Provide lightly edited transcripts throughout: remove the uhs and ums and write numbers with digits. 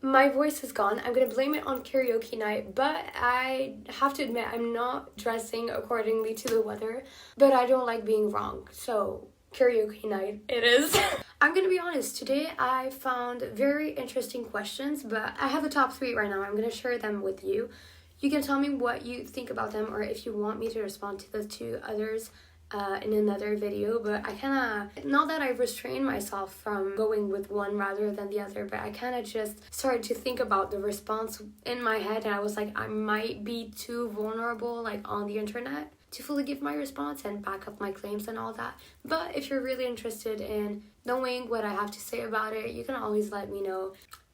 My voice is gone. I'm gonna blame it on karaoke night, but I have to admit I'm not dressing accordingly to the weather, but I don't like being wrong, so karaoke night it is. I'm gonna be honest, today I found very interesting questions, but I have the top 3 right now. I'm gonna share them with you. You can tell me what you think about them, or if you want me to respond to the 2 others in another video. But I kind of, not that I restrained myself from going with one rather than the other, but I kind of just started to think about the response in my head, and I was like, I might be too vulnerable like on the internet to fully give my response and back up my claims and all that. But if you're really interested in knowing what I have to say about it, you can always let me know.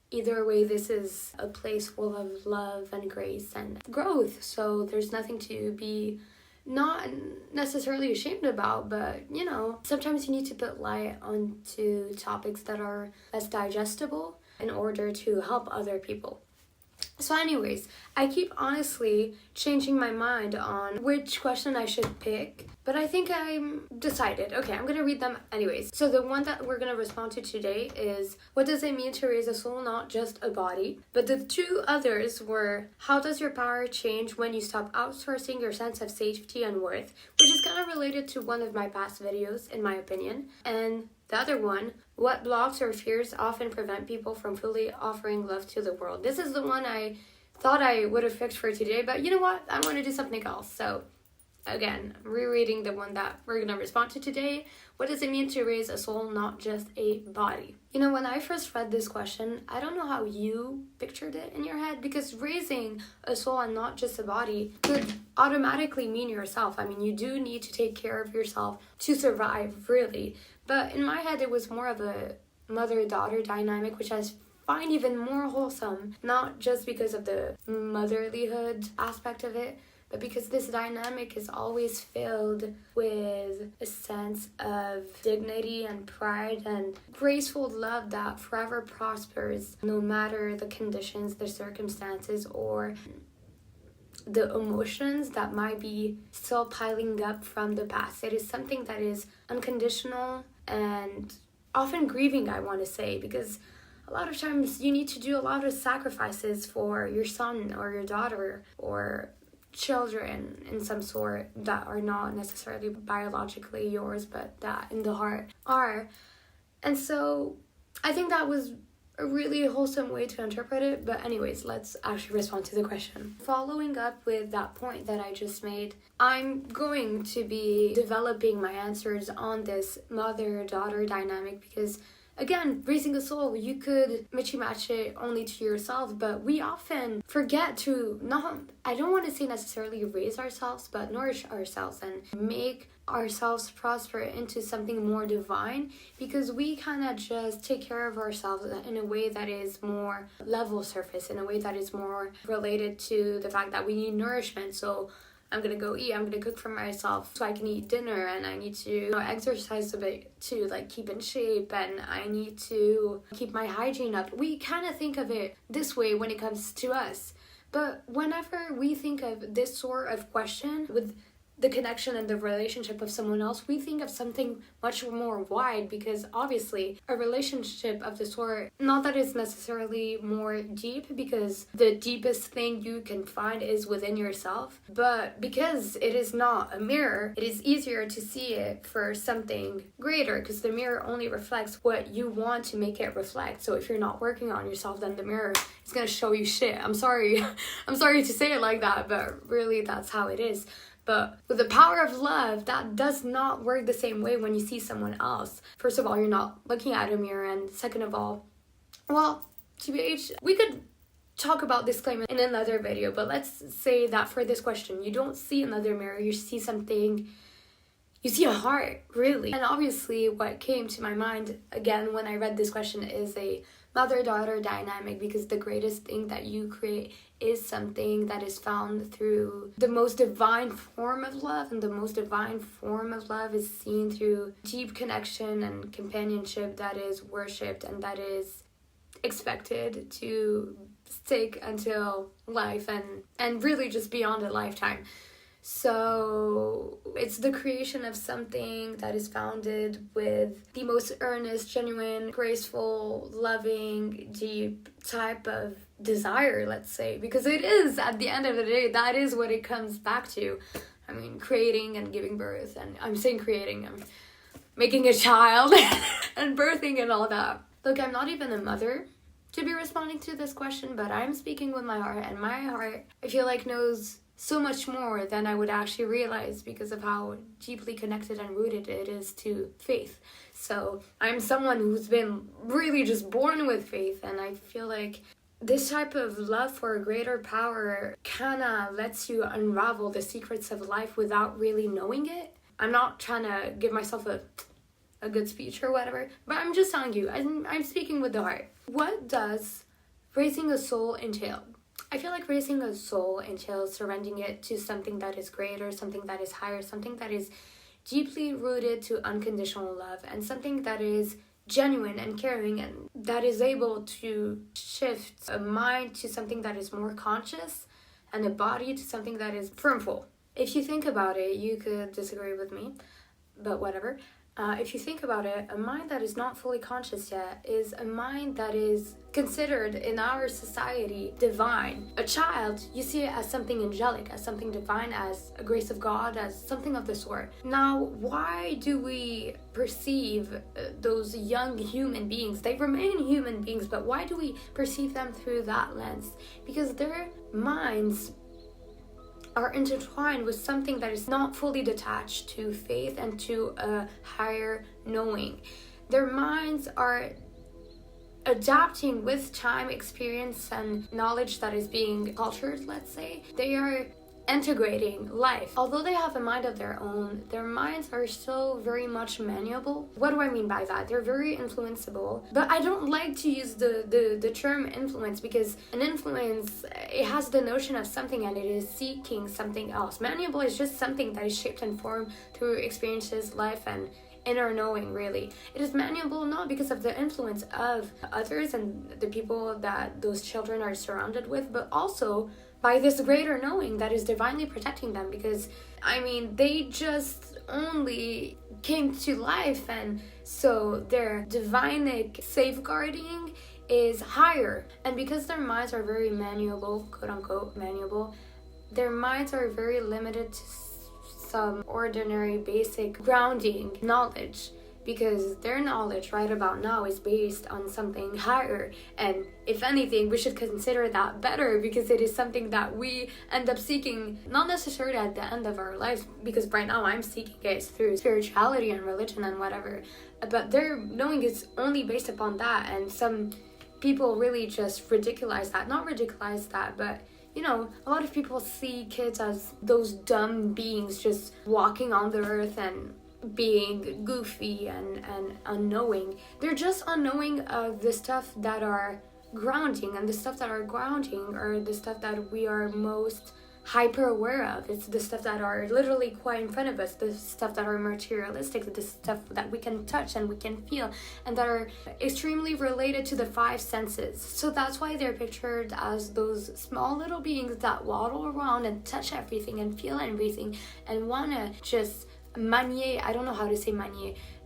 Either way, this is a place full of love and grace and growth, so there's nothing to be not necessarily ashamed about, but you know, sometimes you need to put light onto topics that are less digestible in order to help other people. So anyways, I keep honestly changing my mind on which question I should pick, but I think I'm decided. Okay, I'm gonna read them anyways. So the one that we're gonna respond to today is, what does it mean to raise a soul, not just a body? But the 2 others were, how does your power change when you stop outsourcing your sense of safety and worth? Which is kind of related to one of my past videos, in my opinion. And the other one, what blocks or fears often prevent people from fully offering love to the world? This is the one I thought I would have picked for today, but you know what? I want to do something else. So again, I'm rereading the one that we're going to respond to today. What does it mean to raise a soul, not just a body? You know, when I first read this question, I don't know how you pictured it in your head, because raising a soul and not just a body could automatically mean yourself. I mean, you do need to take care of yourself to survive, really. But in my head, it was more of a mother-daughter dynamic, which I find even more wholesome, not just because of the motherlyhood aspect of it, but because this dynamic is always filled with a sense of dignity and pride and graceful love that forever prospers, no matter the conditions, the circumstances, or the emotions that might be still piling up from the past. It is something that is unconditional and often grieving, I want to say, because a lot of times you need to do a lot of sacrifices for your son or your daughter or children in some sort that are not necessarily biologically yours, but that in the heart are. And so I think that was a really wholesome way to interpret it. But anyways, let's actually respond to the question. Following up with that point that I just made, I'm going to be developing my answers on this mother-daughter dynamic, because again, raising a soul, you could match it only to yourself, but we often forget to I don't want to say necessarily raise ourselves, but nourish ourselves and make ourselves prosper into something more divine, because we kind of just take care of ourselves in a way that is more level surface, in a way that is more related to the fact that we need nourishment. So I'm gonna go eat, I'm gonna cook for myself so I can eat dinner, and I need to exercise a bit to like keep in shape, and I need to keep my hygiene up. We kind of think of it this way when it comes to us, but whenever we think of this sort of question with the connection and the relationship of someone else, we think of something much more wide, because obviously a relationship of the sort, not that it's necessarily more deep, because the deepest thing you can find is within yourself, but because it is not a mirror, it is easier to see it for something greater, because the mirror only reflects what you want to make it reflect. So if you're not working on yourself, then the mirror is gonna show you shit. I'm sorry to say it like that, but really that's how it is. But with the power of love, that does not work the same way when you see someone else. First of all, you're not looking at a mirror, and second of all, well, TBH, we could talk about this claim in another video, but let's say that for this question, you don't see another mirror, you see something, you see a heart, really. And obviously what came to my mind, again, when I read this question is a mother-daughter dynamic, because the greatest thing that you create is something that is found through the most divine form of love, and the most divine form of love is seen through deep connection and companionship that is worshipped and that is expected to stick until life and really just beyond a lifetime. So it's the creation of something that is founded with the most earnest, genuine, graceful, loving, deep type of desire, let's say. Because it is, at the end of the day, that is what it comes back to. I mean, creating and giving birth. And I'm saying creating, I'm making a child and birthing and all that. Look, I'm not even a mother to be responding to this question, but I'm speaking with my heart, and my heart, I feel like, knows so much more than I would actually realize because of how deeply connected and rooted it is to faith. So I'm someone who's been really just born with faith, and I feel like this type of love for a greater power kind of lets you unravel the secrets of life without really knowing it. I'm not trying to give myself a good speech or whatever, but I'm just telling you, I'm speaking with the heart. What does raising a soul entail? I feel like raising a soul entails surrendering it to something that is greater, something that is higher, something that is deeply rooted to unconditional love, and something that is genuine and caring, and that is able to shift a mind to something that is more conscious and a body to something that is firmful. If you think about it, you could disagree with me, but whatever. If you think about it, a mind that is not fully conscious yet is a mind that is considered in our society divine. A child, you see it as something angelic, as something divine, as a grace of God, as something of the sort. Now, why do we perceive those young human beings? They remain human beings, but why do we perceive them through that lens? Because their minds are intertwined with something that is not fully detached to faith and to a higher knowing. Their minds are adapting with time, experience, and knowledge that is being cultured, let's say. They are integrating life. Although they have a mind of their own, their minds are still very much malleable. What do I mean by that? They're very influenceable. But I don't like to use the term influence, because an influence, it has the notion of something and it is seeking something else. Malleable is just something that is shaped and formed through experiences, life, and inner knowing, really. It is malleable not because of the influence of others and the people that those children are surrounded with, but also by this greater knowing that is divinely protecting them, because they just only came to life, and so their divinic safeguarding is higher. And because their minds are very malleable, quote unquote malleable, their minds are very limited to some ordinary basic grounding knowledge, because their knowledge right about now is based on something higher. And if anything, we should consider that better, because it is something that we end up seeking, not necessarily at the end of our lives, because right now I'm seeking it through spirituality and religion and whatever, but their knowing is only based upon that. And some people really just ridiculize that, but a lot of people see kids as those dumb beings just walking on the earth and being goofy and unknowing. They're just unknowing of the stuff that are grounding, and the stuff that are grounding are the stuff that we are most hyper aware of. It's the stuff that are literally quite in front of us, the stuff that are materialistic, the stuff that we can touch and we can feel, and that are extremely related to the five senses. So that's why they're pictured as those small little beings that waddle around and touch everything and feel everything and wanna just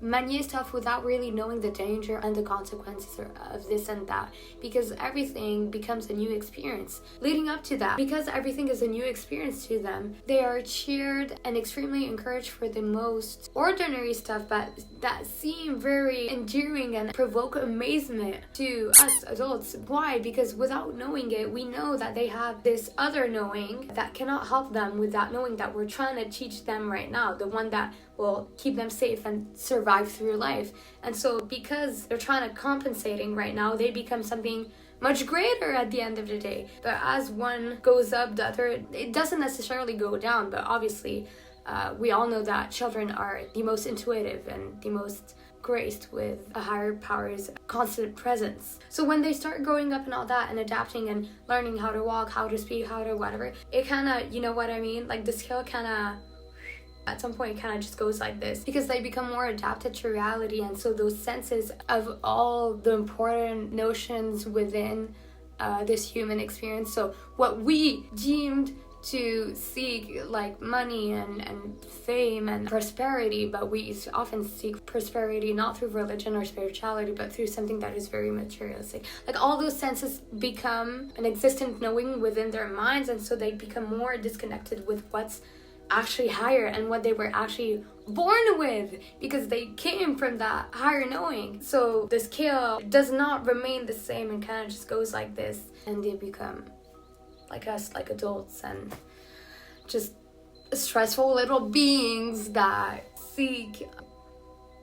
manier stuff without really knowing the danger and the consequences of this and that, because everything becomes a new experience. Leading up to that, because everything is a new experience to them, they are cheered and extremely encouraged for the most ordinary stuff that seem very endearing and provoke amazement to us adults. Why? Because without knowing it, we know that they have this other knowing that cannot help them with that knowing that we're trying to teach them right now, the one that will keep them safe and survive through life. And so because they're trying to compensating right now, they become something much greater at the end of the day. But as one goes up, the other, it doesn't necessarily go down. But obviously we all know that children are the most intuitive and the most graced with a higher power's constant presence. So when they start growing up and all that and adapting and learning how to walk, how to speak, how to whatever, it kind of, like the skill kind of at some point kind of just goes like this, because they become more adapted to reality. And so those senses of all the important notions within this human experience, so what we deemed to seek like money and fame and prosperity, but we often seek prosperity not through religion or spirituality, but through something that is very materialistic. Like all those senses become an existent knowing within their minds, and so they become more disconnected with what's actually higher and what they were actually born with, because they came from that higher knowing. So the scale does not remain the same and kind of just goes like this, and they become like us, like adults, and just stressful little beings that seek,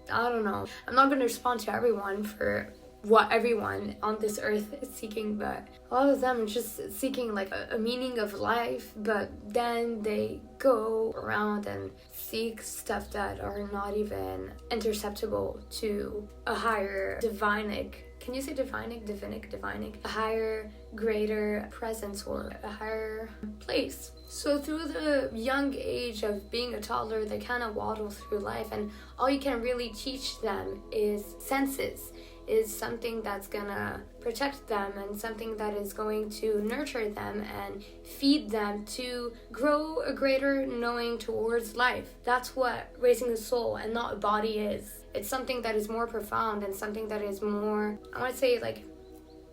I don't know, I'm not going to respond to everyone for what everyone on this earth is seeking, but a lot of them are just seeking like a meaning of life, but then they go around and seek stuff that are not even interceptable to a higher divinic, can you say divinic? A higher, greater presence or a higher place. So through the young age of being a toddler, they kind of waddle through life, and all you can really teach them is senses, is something that's gonna protect them and something that is going to nurture them and feed them to grow a greater knowing towards life. That's what raising a soul and not a body is. It's something that is more profound and something that is more, I want to say, like,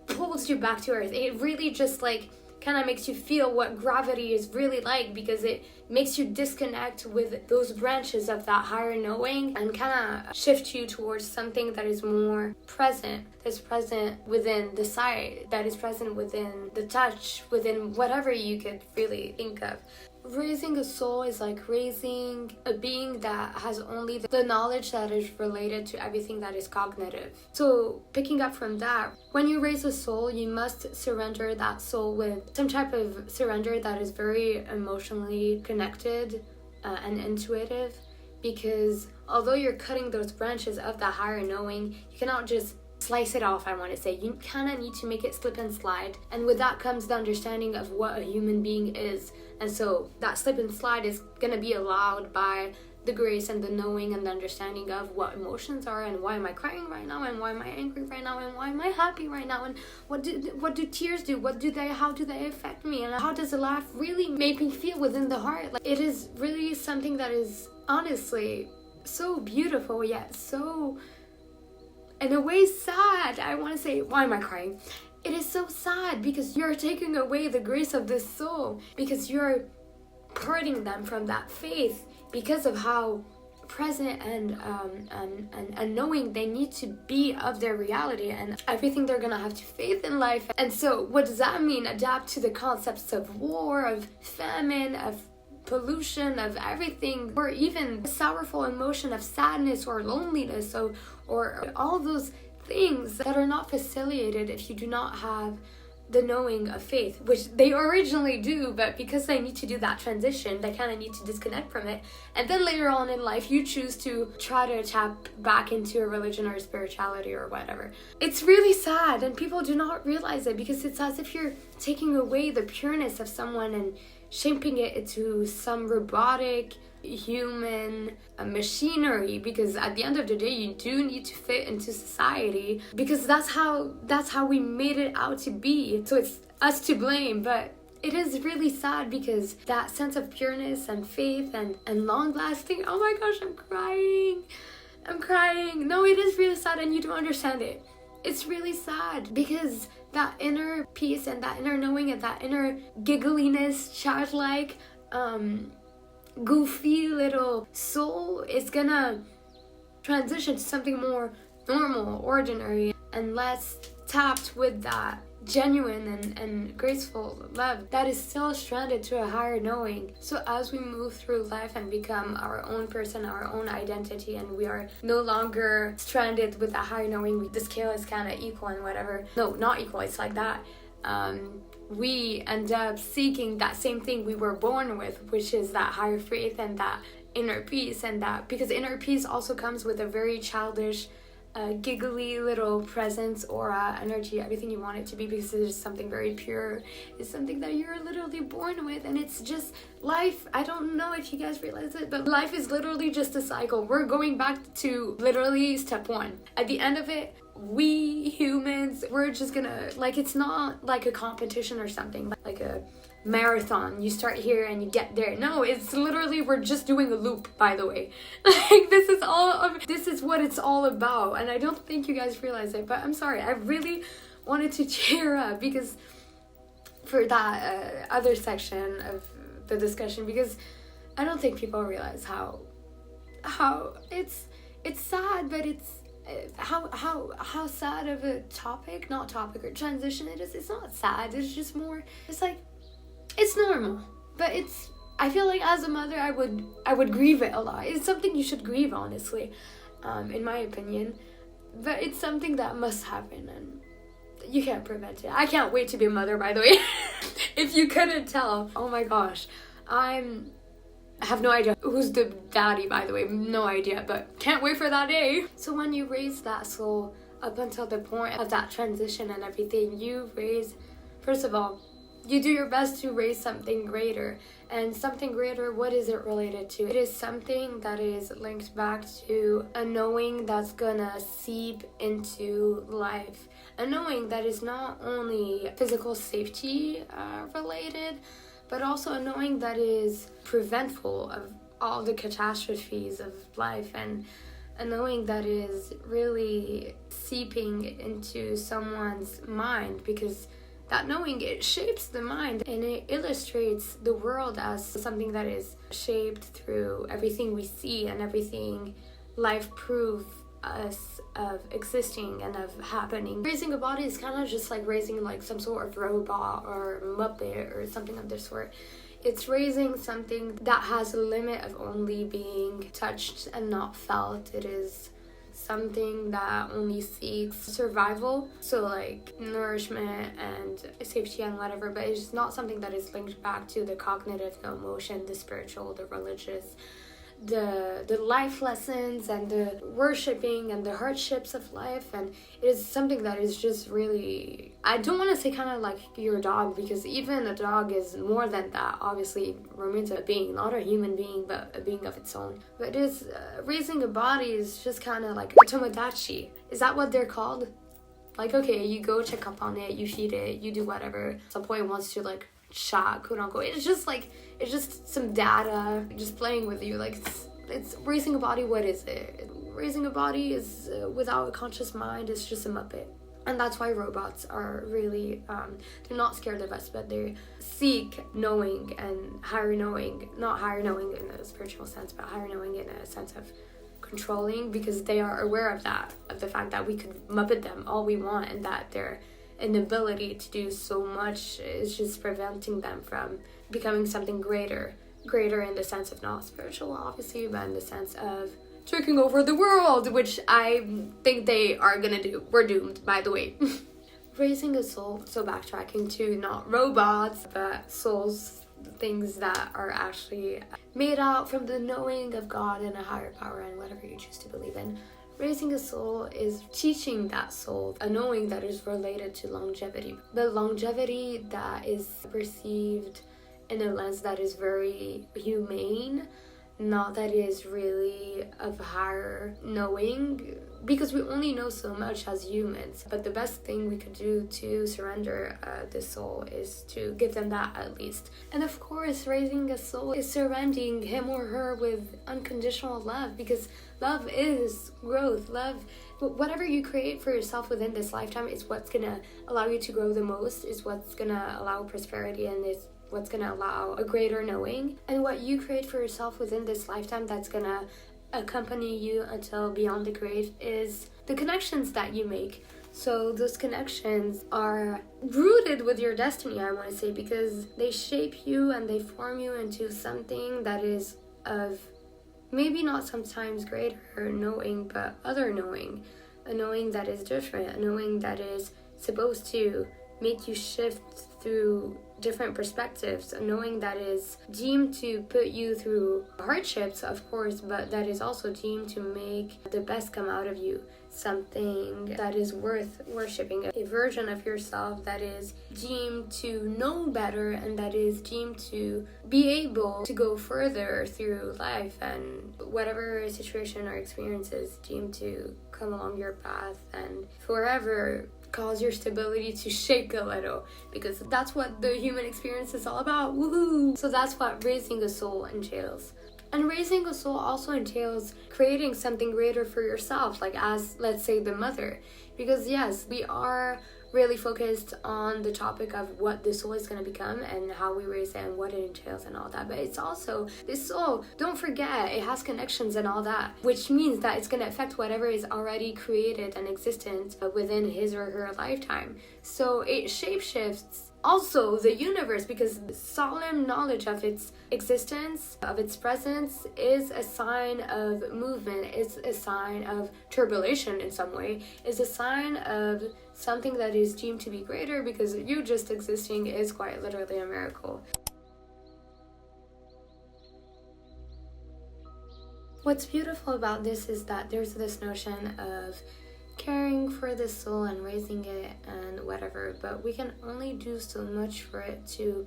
pulls you back to earth. It really just like kind of makes you feel what gravity is really like, because it makes you disconnect with those branches of that higher knowing and kind of shift you towards something that is more present, that's present within the sight, that is present within the touch, within whatever you could really think of. Raising a soul is like raising a being that has only the knowledge that is related to everything that is cognitive. So picking up from that, when you raise a soul, you must surrender that soul with some type of surrender that is very emotionally connected and intuitive, because although you're cutting those branches of that higher knowing, you cannot just slice it off, I want to say. You kind of need to make it slip and slide, and with that comes the understanding of what a human being is. And so that slip and slide is going to be allowed by the grace and the knowing and the understanding of what emotions are, and why am I crying right now, and why am I angry right now, and why am I happy right now, and what do tears do, how do they affect me, and how does a laugh really make me feel within the heart. Like, it is really something that is honestly so beautiful, yet so in a way sad. I want to say, why am I crying? It is so sad because you're taking away the grace of this soul, because you're parting them from that faith because of how present and knowing they need to be of their reality and everything they're gonna have to faith in life. And so what does that mean? Adapt to the concepts of war, of famine, of pollution, of everything, or even the sorrowful emotion of sadness or loneliness, or all those things that are not facilitated if you do not have the knowing of faith, which they originally do, but because they need to do that transition, they kind of need to disconnect from it. And then later on in life, you choose to try to tap back into a religion or a spirituality or whatever. It's really sad, and people do not realize it, because it's as if you're taking away the pureness of someone and shaping it into some robotic human machinery, because at the end of the day you do need to fit into society, because that's how we made it out to be. So it's us to blame, but it is really sad because that sense of pureness and faith and long lasting, oh my gosh, I'm crying. No, it is really sad, and you don't understand it. It's really sad because that inner peace and that inner knowing and that inner giggliness, childlike, goofy little soul is gonna transition to something more normal, ordinary, and less tapped with that genuine and graceful love that is still stranded to a higher knowing. So as we move through life and become our own person, our own identity, and we are no longer stranded with a higher knowing, the scale is kind of equal and whatever. No, not equal, it's like that. We end up seeking that same thing we were born with, which is that higher faith and that inner peace, and that, because inner peace also comes with a very childish, giggly little presence, aura, energy, everything you want it to be, because it is something very pure. It's something that you're literally born with, and it's just life. I don't know if you guys realize it, but life is literally just a cycle. We're going back to literally step one. At the end of it, we humans, we're just gonna, like, it's not like a competition or something, like a marathon. You start here and you get there. No, it's literally, we're just doing a loop, by the way. Like, this is what it's all about. And I don't think you guys realize it, but I'm sorry. I really wanted to cheer up because for that other section of the discussion, because I don't think people realize how it's sad, but it's how sad of a topic or transition it is. It's not sad, it's just more, it's like, it's normal, but I feel like as a mother I would grieve it a lot. It's something you should grieve, honestly, in my opinion, but it's something that must happen and you can't prevent it. I can't wait to be a mother, by the way. If you couldn't tell, oh my gosh, I have no idea who's the daddy, by the way, no idea, but can't wait for that day. So when you raise that soul up until the point of that transition and everything, first of all, you do your best to raise something greater. And something greater, what is it related to? It is something that is linked back to a knowing that's gonna seep into life. A knowing that is not only physical safety related, but also a knowing that is preventful of all the catastrophes of life, and a knowing that is really seeping into someone's mind, because that knowing, it shapes the mind and it illustrates the world as something that is shaped through everything we see and everything life proves us of existing and of happening. Raising a body is kind of just like raising like some sort of robot or Muppet or something of this sort. It's raising something that has a limit of only being touched and not felt. It is something that only seeks survival, so like nourishment and safety and whatever, but it's not something that is linked back to the cognitive, the emotion, the spiritual, the religious, the life lessons and the worshipping and the hardships of life. And it is something that is just really, I don't want to say kind of like your dog, because even a dog is more than that. Obviously remains a being, not a human being, but a being of its own. But it is raising a body is just kind of like a tomodachi. Is that what they're called? Like, okay, you go check up on it, you feed it, you do whatever. At some point wants to like shot, quote unquote. It's just some data just playing with you. Like, it's raising a body. What is it? Raising a body is without a conscious mind. It's just a Muppet. And that's why robots are really they're not scared of us, but they seek knowing and higher knowing. Not higher knowing in a spiritual sense, but higher knowing in a sense of controlling, because they are aware of that, of the fact that we could Muppet them all we want, and that their inability to do so much is just preventing them from becoming something greater in the sense of not spiritual, obviously, but in the sense of taking over the world, which I think they are gonna do. We're doomed, by the way. Raising a soul, so backtracking to not robots, but souls, things that are actually made out from the knowing of God and a higher power and whatever you choose to believe in. Raising a soul is teaching that soul a knowing that is related to longevity, but longevity that is perceived in a lens that is very humane, not that is really of higher knowing, because we only know so much as humans. But the best thing we could do to surrender the soul is to give them that, at least. And of course, raising a soul is surrounding him or her with unconditional love, because love is growth. Love, whatever you create for yourself within this lifetime is what's gonna allow you to grow the most, is what's gonna allow prosperity, and is what's gonna allow a greater knowing. And what you create for yourself within this lifetime that's gonna accompany you until beyond the grave is the connections that you make. So those connections are rooted with your destiny, I want to say, because they shape you and they form you into something that is of maybe not sometimes greater knowing, but other knowing. A knowing that is different, a knowing that is supposed to make you shift through different perspectives, a knowing that is deemed to put you through hardships, of course, but that is also deemed to make the best come out of you. Something that is worth worshipping, a version of yourself that is deemed to know better and that is deemed to be able to go further through life and whatever situation or experience is deemed to come along your path and forever cause your stability to shake a little, because that's what the human experience is all about. Woohoo! So that's what raising a soul entails. And raising a soul also entails creating something greater for yourself, like as, let's say, the mother. Because yes, we are really focused on the topic of what the soul is going to become and how we raise it and what it entails and all that. But it's also, this soul, don't forget, it has connections and all that, which means that it's going to affect whatever is already created and existent within his or her lifetime. So it shapeshifts also the universe, because the solemn knowledge of its existence, of its presence, is a sign of movement, is a sign of turbulation in some way, is a sign of something that is deemed to be greater, because you just existing is quite literally a miracle. What's beautiful about this is that there's this notion of caring for the soul and raising it and whatever, but we can only do so much for it to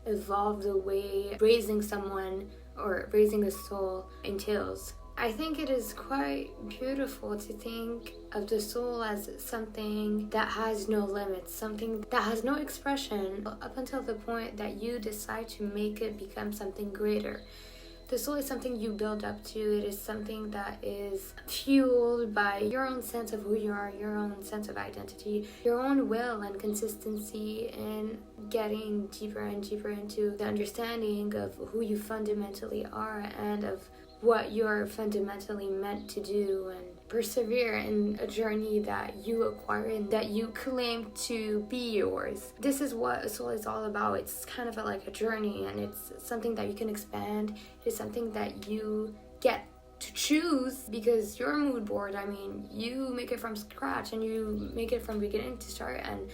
evolve the way raising someone or raising a soul entails. I think it is quite beautiful to think of the soul as something that has no limits, something that has no expression up until the point that you decide to make it become something greater. The soul is something you build up to. It is something that is fueled by your own sense of who you are, your own sense of identity, your own will and consistency in getting deeper and deeper into the understanding of who you fundamentally are and of what you're fundamentally meant to do, and persevere in a journey that you acquire and that you claim to be yours. This is what a soul is all about. It's kind of like a journey, and it's something that you can expand. It's something that you get to choose, because your mood board, I mean, you make it from scratch and you make it from beginning to start. And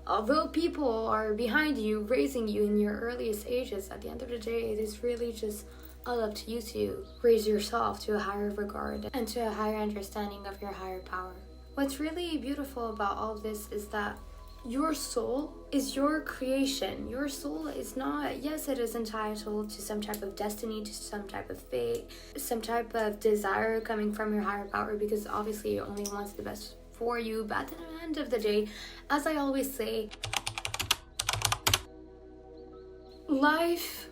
although people are behind you, raising you in your earliest ages, at the end of the day, it is really just all up to you to raise yourself to a higher regard and to a higher understanding of your higher power. What's really beautiful about all this is that your soul is your creation. Your soul is not, yes, it is entitled to some type of destiny, to some type of fate, some type of desire coming from your higher power, because obviously it only wants the best for you. But at the end of the day, as I always say, life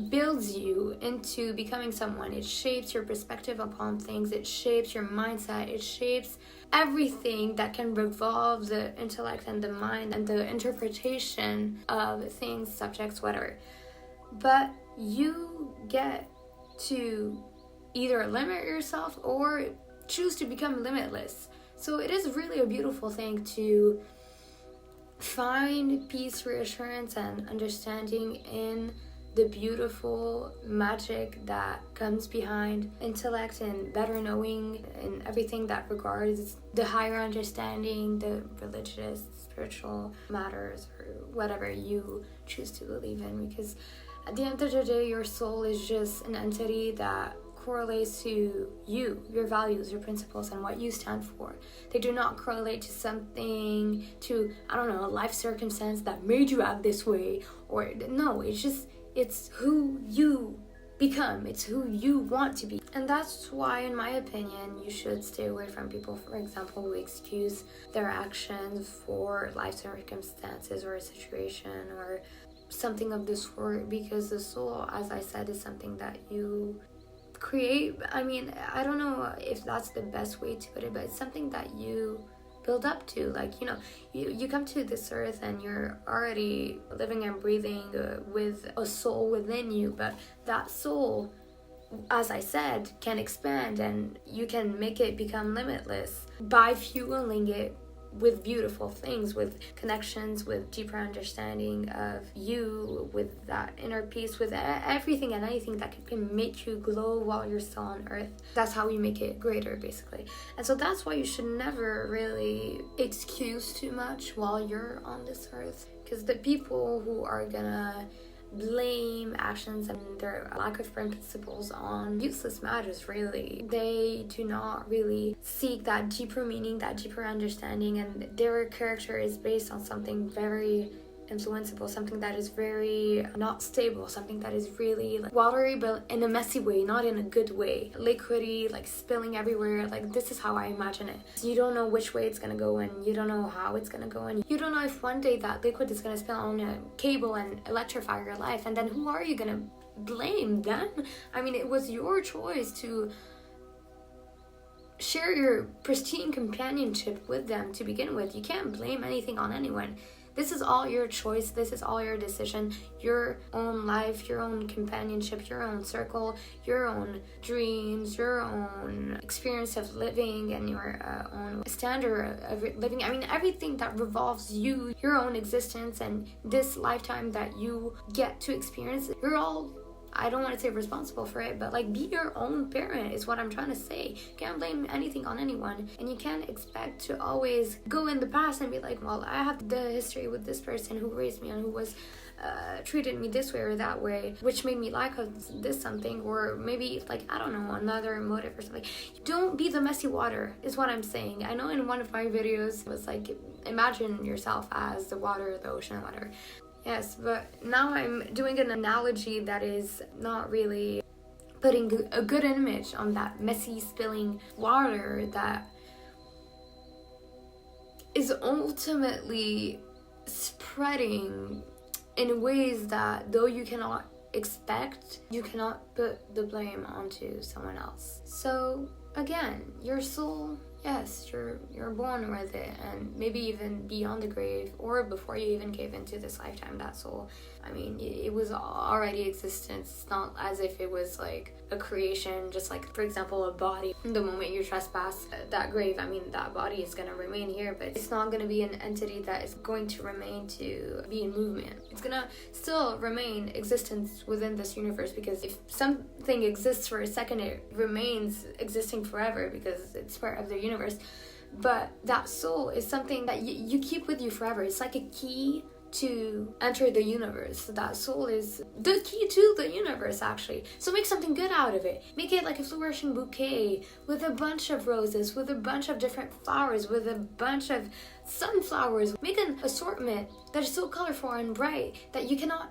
builds you into becoming someone. It shapes your perspective upon things. It shapes your mindset. It shapes everything that can revolve the intellect and the mind and the interpretation of things, subjects, whatever. But you get to either limit yourself or choose to become limitless. So it is really a beautiful thing to find peace, reassurance, and understanding in the beautiful magic that comes behind intellect and better knowing and everything that regards the higher understanding, the religious, spiritual matters, or whatever you choose to believe in. Because at the end of the day, your soul is just an entity that correlates to you, your values, your principles, and what you stand for. They do not correlate to something, to, I don't know, a life circumstance that made you act this way, or no, it's who you become. It's who you want to be. And that's why, in my opinion, you should stay away from people, for example, who excuse their actions for life circumstances or a situation or something of this sort, because the soul, as I said, is something that you create. I mean, I don't know if that's the best way to put it, but it's something that you build up to. Like, you know, you come to this earth and you're already living and breathing with a soul within you, but that soul, as I said, can expand, and you can make it become limitless by fueling it with beautiful things, with connections, with deeper understanding of you, with that inner peace, with everything and anything that can make you glow while you're still on earth. That's how we make it greater, basically. And so that's why you should never really excuse too much while you're on this earth, because the people who are gonna blame actions and their lack of principles on useless matters, really, they do not really seek that deeper meaning, that deeper understanding, and their character is based on something very influenceable, something that is very not stable, something that is really like watery but in a messy way, not in a good way, liquidy, like spilling everywhere. Like this is how I imagine it. So you don't know which way it's gonna go, and you don't know how it's gonna go, and you don't know if one day that liquid is gonna spill on a cable and electrify your life, and then who are you gonna blame then? I mean, it was your choice to share your pristine companionship with them to begin with. You can't blame anything on anyone. This is all your choice. This is all your decision. Your own life, your own companionship, your own circle, your own dreams, your own experience of living, and your own standard of living. I mean, everything that revolves you, your own existence, and this lifetime that you get to experience, you're all, I don't want to say responsible for it, but like be your own parent is what I'm trying to say. You can't blame anything on anyone, and you can't expect to always go in the past and be like, well, I have the history with this person who raised me and who was treated me this way or that way, which made me like this something, or maybe like, I don't know, another motive or something. Don't be the messy water is what I'm saying. I know in one of my videos it was like, imagine yourself as the water, the ocean, whatever. Yes, but now I'm doing an analogy that is not really putting a good image on that messy spilling water that is ultimately spreading in ways that, though you cannot expect, you cannot put the blame onto someone else. So again, your soul, yes, you're born with it, and maybe even beyond the grave, or before you even came into this lifetime, that soul, I mean, it was already existence. It's not as if it was like a creation, just like, for example, a body. The moment you trespass that grave, I mean, that body is going to remain here, but it's not going to be an entity that is going to remain to be in movement. It's going to still remain existence within this universe, because if something exists for a second, it remains existing forever because it's part of the universe. But that soul is something that you keep with you forever. It's like a key to enter the universe. That soul is the key to the universe, actually. So make something good out of it. Make it like a flourishing bouquet with a bunch of roses, with a bunch of different flowers, with a bunch of sunflowers. Make an assortment that is so colorful and bright that you cannot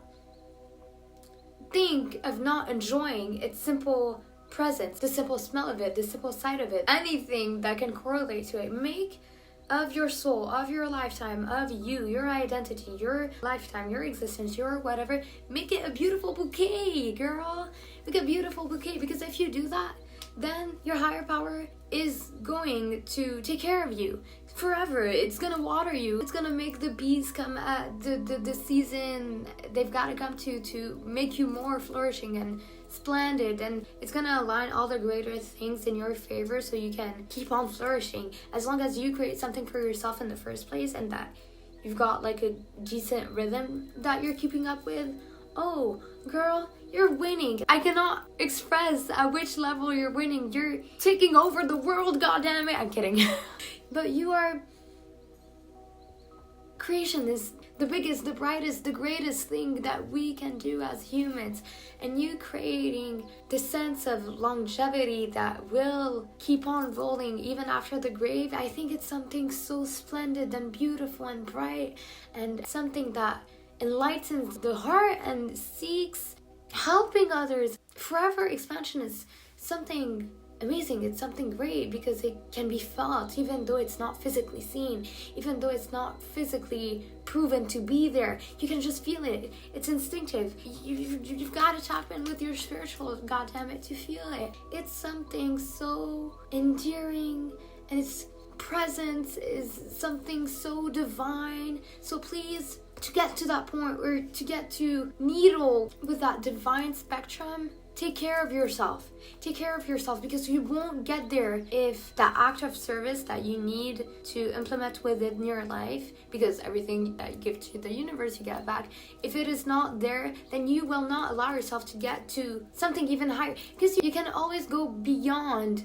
think of not enjoying its simple presence, the simple smell of it, the simple sight of it, anything that can correlate to it. Make of your soul, of your lifetime, of you, your identity, your lifetime, your existence, your whatever, make it a beautiful bouquet, girl. Make a beautiful bouquet, because if you do that, then your higher power is going to take care of you forever. It's gonna water you. It's gonna make the bees come at the season they've got to come to make you more flourishing and splendid, and it's gonna align all the greater things in your favor so you can keep on flourishing, as long as you create something for yourself in the first place, and that you've got like a decent rhythm that you're keeping up with. Oh, girl, you're winning. I cannot express at which level you're winning. You're taking over the world, goddammit. I'm kidding. But you are... Creation is the biggest, the brightest, the greatest thing that we can do as humans. And you creating the sense of longevity that will keep on rolling even after the grave, I think it's something so splendid and beautiful and bright, and something that enlightens the heart and seeks helping others. Forever expansion is something amazing. It's something great because it can be felt, even though it's not physically seen, even though it's not physically proven to be there. You can just feel it. It's instinctive. You've got to tap in with your spiritual, goddammit, to feel it. It's something so endearing, and its presence is something so divine. So please, to get to that point, or to get to needle with that divine spectrum, take care of yourself. Take care of yourself, because you won't get there if that act of service that you need to implement within your life, because everything that you give to the universe you get back, if it is not there, then you will not allow yourself to get to something even higher, because you can always go beyond,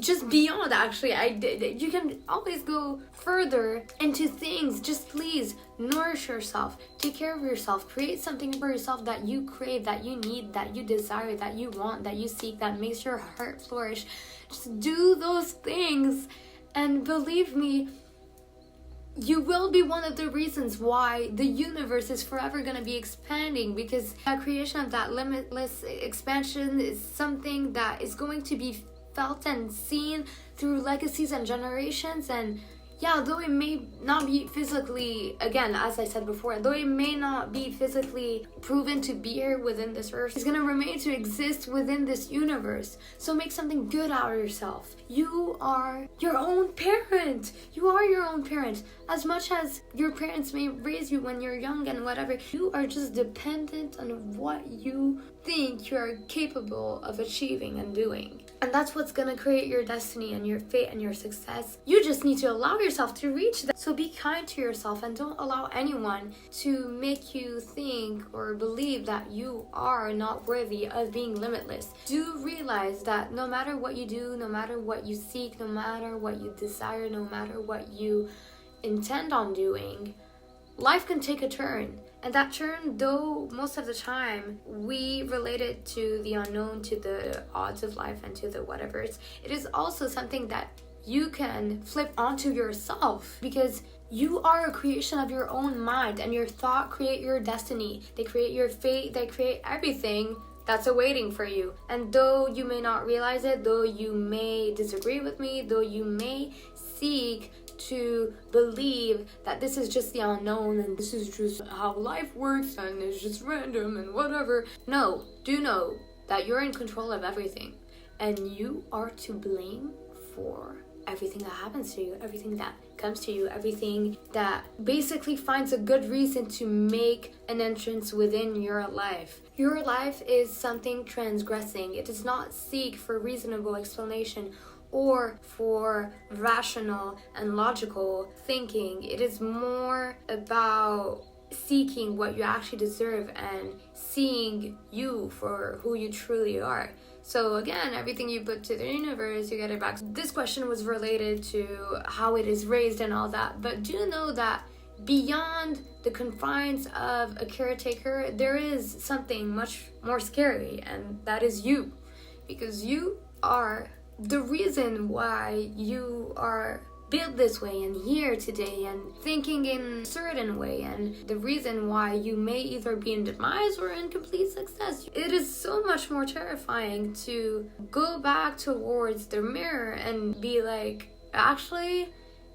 just beyond actually. You can always go further into things. Just please nourish yourself, take care of yourself, create something for yourself that you crave, that you need, that you desire, that you want, that you seek, that makes your heart flourish. Just do those things, and believe me, you will be one of the reasons why the universe is forever going to be expanding, because the creation of that limitless expansion is something that is going to be felt and seen through legacies and generations. And yeah, though it may not be physically, again, as I said before, though it may not be physically proven to be here within this earth, it's gonna remain to exist within this universe. So make something good out of yourself. You are your own parent. You are your own parent. As much as your parents may raise you when you're young and whatever, you are just dependent on what you think you're capable of achieving and doing. And that's what's gonna create your destiny and your fate and your success. You just need to allow yourself to reach that. So be kind to yourself and don't allow anyone to make you think or believe that you are not worthy of being limitless. Do realize that no matter what you do, no matter what you seek, no matter what you desire, no matter what you intend on doing, life can take a turn. And that turn, though most of the time we relate it to the unknown, to the odds of life and to the whatevers, it is also something that you can flip onto yourself, because you are a creation of your own mind, and your thought create your destiny. They create your fate, they create everything that's awaiting for you. And though you may not realize it, though you may disagree with me, though you may seek to believe that this is just the unknown and this is just how life works and it's just random and whatever. No, do know that you're in control of everything, and you are to blame for everything that happens to you, everything that comes to you, everything that basically finds a good reason to make an entrance within your life. Your life is something transgressing. It does not seek for reasonable explanation or for rational and logical thinking. It is more about seeking what you actually deserve and seeing you for who you truly are. So again, everything you put to the universe, you get it back. This question was related to how it is raised and all that, but do know that beyond the confines of a caretaker, there is something much more scary, and that is you. Because you are the reason why you are built this way and here today and thinking in a certain way, and the reason why you may either be in demise or in complete success. It is so much more terrifying to go back towards the mirror and be like, actually,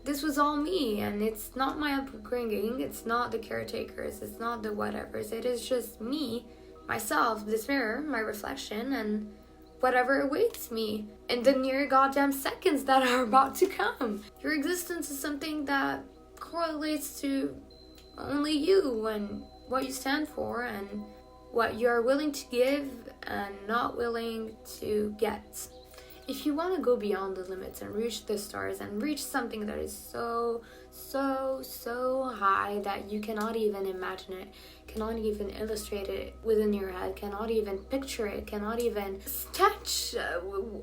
this was all me, and it's not my upbringing, it's not the caretakers, it's not the whatevers, it is just me, myself, this mirror, my reflection, and whatever awaits me in the near goddamn seconds that are about to come. Your existence is something that correlates to only you and what you stand for and what you're willing to give and not willing to get. If you want to go beyond the limits and reach the stars and reach something that is so high that you cannot even imagine it, cannot even illustrate it within your head, cannot even picture it, cannot even sketch,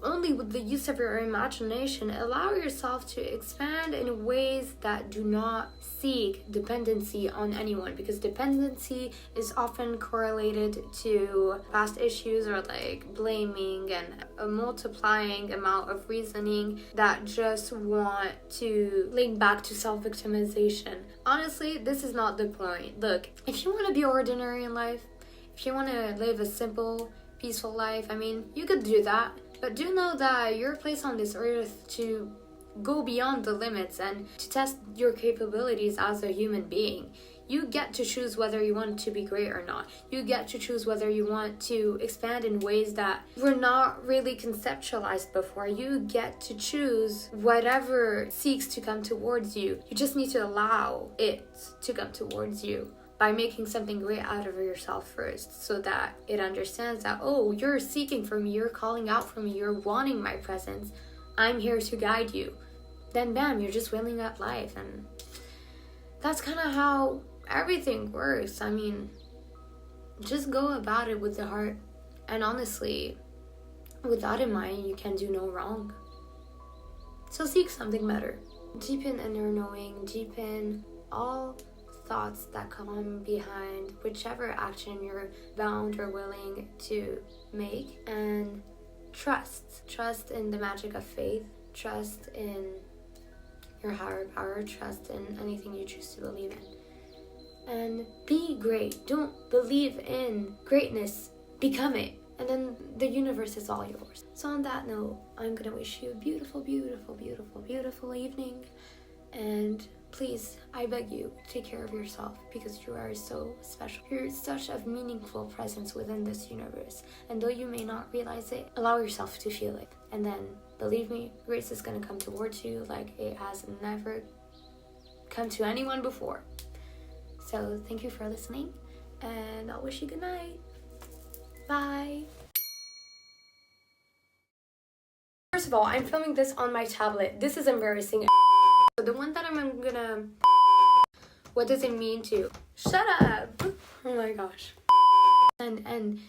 only with the use of your imagination, allow yourself to expand in ways that do not seek dependency on anyone, because dependency is often correlated to past issues or like blaming and a multiplying amount of reasoning that just want to link back to self-victimization. Honestly, this is not the point. Look, if you want to be ordinary in life, if you want to live a simple, peaceful life, I mean, you could do that, but do know that you're placed on this earth to go beyond the limits and to test your capabilities as a human being. You get to choose whether you want to be great or not. You get to choose whether you want to expand in ways that were not really conceptualized before. You get to choose whatever seeks to come towards you. You just need to allow it to come towards you by making something great out of yourself first, so that it understands that, oh, you're seeking for me, you're calling out for me, you're wanting my presence. I'm here to guide you. Then bam, you're just wheeling up life. And that's kind of how everything works. I mean, just go about it with the heart. And honestly, with that in mind, you can do no wrong. So seek something better. Deepen inner knowing, deepen all thoughts that come behind whichever action you're bound or willing to make, and trust in the magic of faith, trust in your higher power, trust in anything you choose to believe in. And be great. Don't believe in greatness, become it. And then the universe is all yours. So on that note, I'm gonna wish you a beautiful, beautiful, beautiful, beautiful evening. And please, I beg you, take care of yourself because you are so special. You're such a meaningful presence within this universe. And though you may not realize it, allow yourself to feel it. And then, believe me, grace is gonna come towards you like it has never come to anyone before. So thank you for listening, and I'll wish you good night. Bye. First of all, I'm filming this on my tablet. This is embarrassing. The one that I'm gonna... What does it mean to? Shut up! Oh my gosh. And